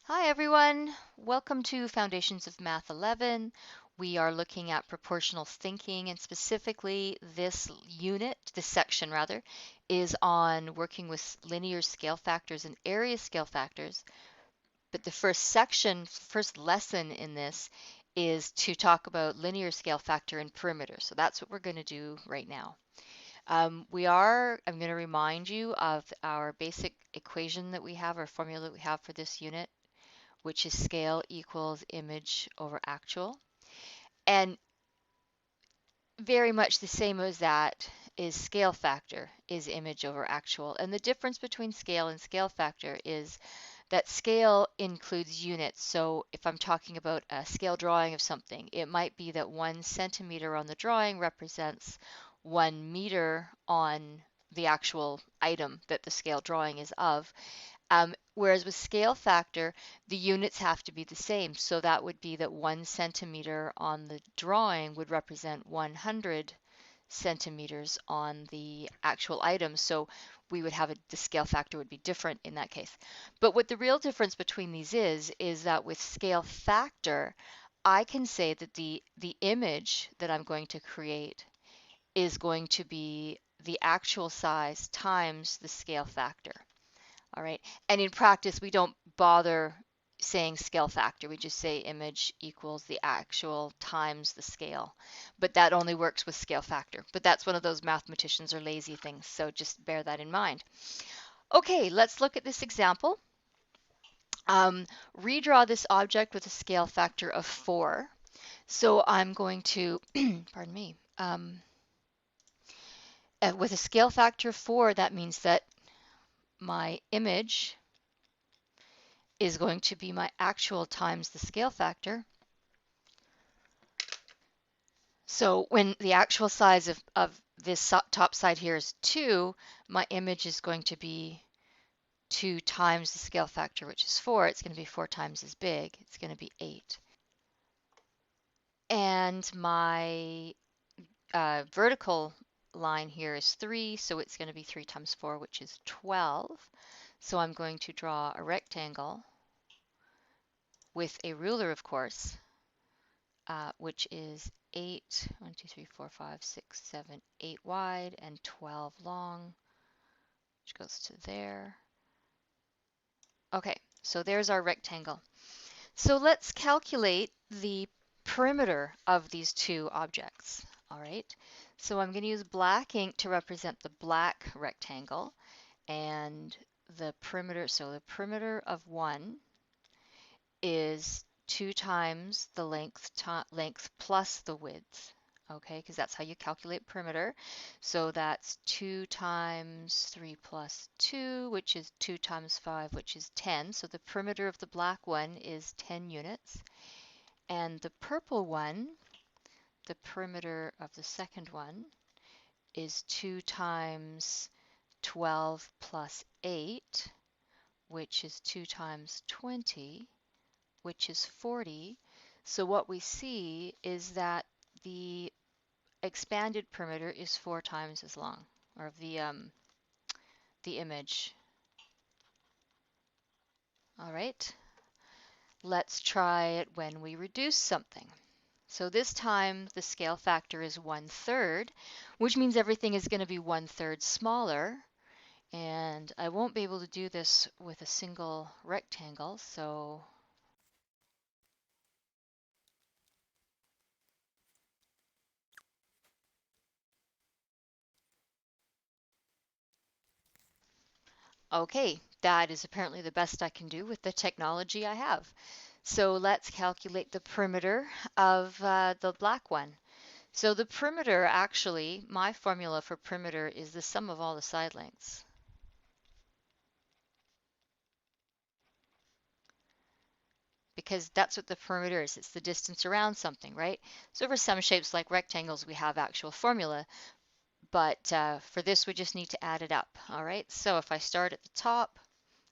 Hi everyone, welcome to Foundations of Math 11. We are looking at proportional thinking, and specifically this section rather, is on working with linear scale factors and area scale factors. But the first lesson in this is to talk about linear scale factor and perimeter. So that's what we're going to do right now. I'm going to remind you of our basic equation that we have, our formula that we have for this unit, which is scale equals image over actual. And very much the same as that is scale factor is image over actual. And the difference between scale and scale factor is that scale includes units. So if I'm talking about a scale drawing of something, it might be that 1 centimeter on the drawing represents 1 meter on the actual item that the scale drawing is of. Whereas with scale factor, the units have to be the same. So that would be that 1 centimeter on the drawing would represent 100 centimeters on the actual item. So we would have the scale factor would be different in that case. But what the real difference between these is that with scale factor, I can say that the image that I'm going to create is going to be the actual size times the scale factor. All right. And in practice, we don't bother saying scale factor. We just say image equals the actual times the scale. But that only works with scale factor. But that's one of those mathematicians are lazy things. So just bear that in mind. Okay, let's look at this example. Redraw this object with a scale factor of 4. So I'm going to, pardon me, with a scale factor of 4, that means that my image is going to be my actual times the scale factor. So when the actual size of this top side here is 2, my image is going to be 2 times the scale factor, which is 4. It's going to be 4 times as big. It's going to be 8. And my vertical line here is 3, so it's going to be 3 times 4, which is 12. So I'm going to draw a rectangle with a ruler, of course, which is 8, 1, 2, 3, 4, 5, 6, 7, 8 wide and 12 long, which goes to there. Okay, so there's our rectangle. So let's calculate the perimeter of these two objects. All right, so I'm going to use black ink to represent the black rectangle, and the perimeter, so the perimeter of 1 is 2 times the length plus the width, okay, because that's how you calculate perimeter. So that's 2 times 3 plus 2, which is 2 times 5, which is 10. So the perimeter of the black one is 10 units. And the purple one, the perimeter of the second one, is 2 times 12 plus 8, which is 2 times 20, which is 40. So what we see is that the expanded perimeter is 4 times as long, or the image. All right, let's try it when we reduce something. So this time the scale factor is 1/3, which means everything is going to be 1/3 smaller. And I won't be able to do this with a single rectangle, so okay, that is apparently the best I can do with the technology I have. So let's calculate the perimeter of the black one. So the perimeter, actually, my formula for perimeter is the sum of all the side lengths. Because that's what the perimeter is. It's the distance around something, right? So for some shapes like rectangles, we have actual formula. But for this, we just need to add it up. All right, so if I start at the top,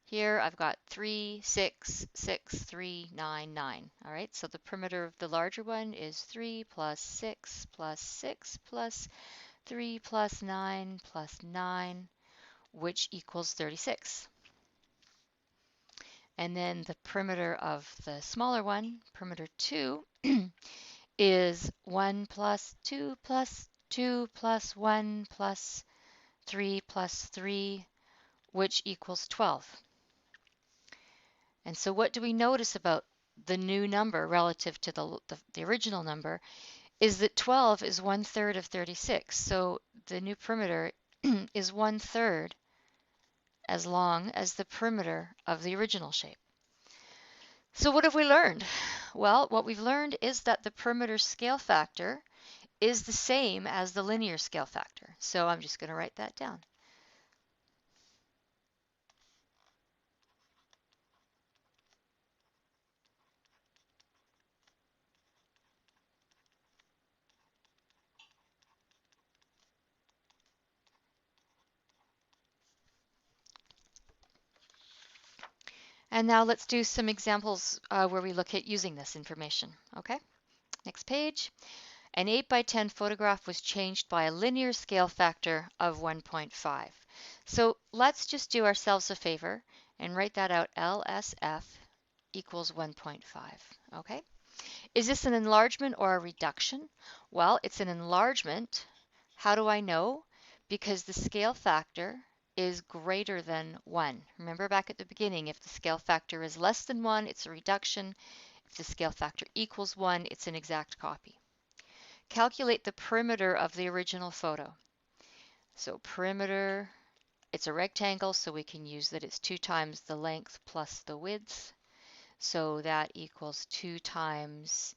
here I've got 3, 6, 6, 3, 9, 9. All right, so the perimeter of the larger one is 3 plus 6 plus 6 plus 3 plus 9 plus 9, which equals 36. And then the perimeter of the smaller one, perimeter 2, is 1 plus 2 plus 2 plus 1 plus 3 plus 3, which equals 12. And so what do we notice about the new number relative to the original number is that 12 is 1/3 of 36. So the new perimeter is 1/3 as long as the perimeter of the original shape. So what have we learned? Well, what we've learned is that the perimeter scale factor is the same as the linear scale factor. So I'm just going to write that down. And now let's do some examples where we look at using this information. Okay, next page. An 8 by 10 photograph was changed by a linear scale factor of 1.5. So let's just do ourselves a favor and write that out. LSF equals 1.5. Okay. Is this an enlargement or a reduction? Well, it's an enlargement. How do I know? Because the scale factor is greater than 1. Remember back at the beginning, if the scale factor is less than 1, it's a reduction. If the scale factor equals 1, it's an exact copy. Calculate the perimeter of the original photo. So perimeter, it's a rectangle, so we can use that it's 2 times the length plus the width. So that equals 2 times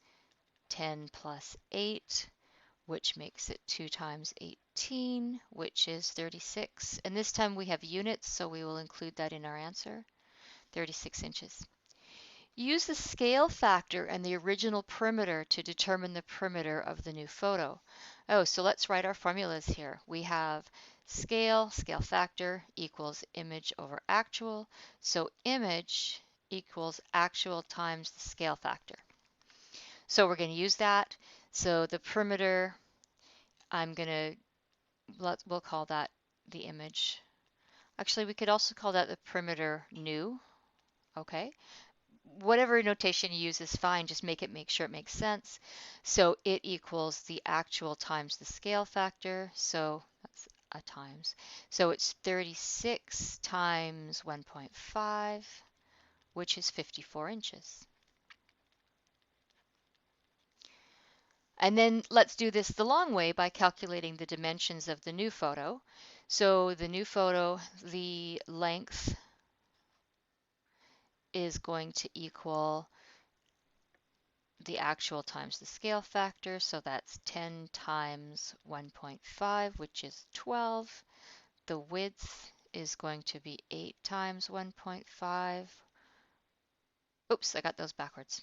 10 plus 8, which makes it 2 times 18, which is 36. And this time we have units, so we will include that in our answer, 36 inches. Use the scale factor and the original perimeter to determine the perimeter of the new photo. Oh, so let's write our formulas here. We have scale factor equals image over actual. So image equals actual times the scale factor. So we're going to use that. So the perimeter, we'll call that the image. Actually, we could also call that the perimeter new. Okay. Whatever notation you use is fine. Just make sure it makes sense. So it equals the actual times the scale factor. So that's a times. So it's 36 times 1.5, which is 54 inches. And then let's do this the long way by calculating the dimensions of the new photo. So the new photo, the length is going to equal the actual times the scale factor. So that's 10 times 1.5, which is 12. The width is going to be 8 times 1.5. Oops, I got those backwards.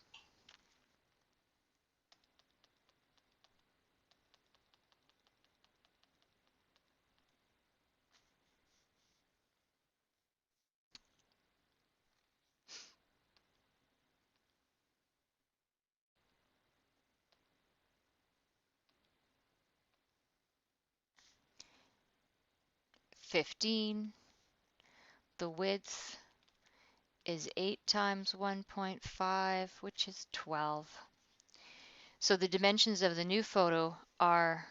15. The width is 8 times 1.5, which is 12. So the dimensions of the new photo are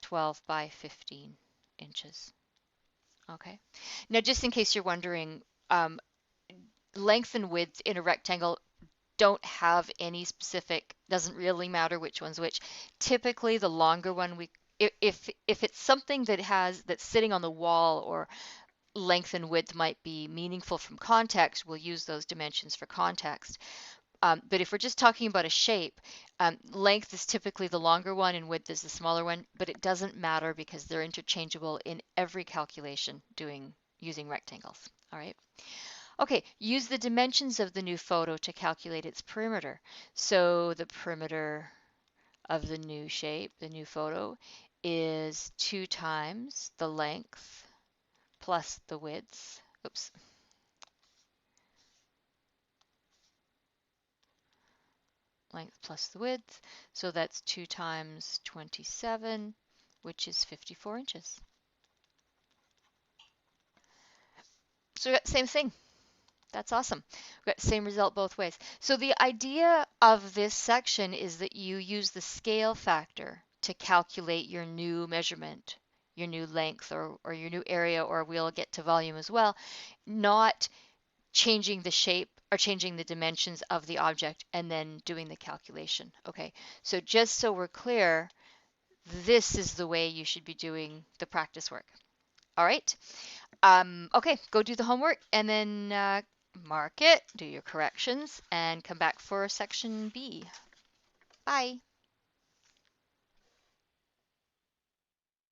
12 by 15 inches. Okay. Now, just in case you're wondering, length and width in a rectangle don't have any specific, doesn't really matter which one's which. Typically, the longer one if it's something that's sitting on the wall, or length and width might be meaningful from context, we'll use those dimensions for context. But if we're just talking about a shape, length is typically the longer one and width is the smaller one, but it doesn't matter because they're interchangeable in every calculation using rectangles. All right. Okay, use the dimensions of the new photo to calculate its perimeter. So the perimeter of the new shape, the new photo, is 2 times the length plus the width. Oops. Length plus the width. So that's 2 times 27, which is 54 inches. So same thing. That's awesome. We've got same result both ways. So the idea of this section is that you use the scale factor to calculate your new measurement, your new length or your new area, or we'll get to volume as well, not changing the shape or changing the dimensions of the object and then doing the calculation. Okay, so just so we're clear, this is the way you should be doing the practice work. All right. Okay, go do the homework and then mark it, do your corrections, and come back for section B. Bye.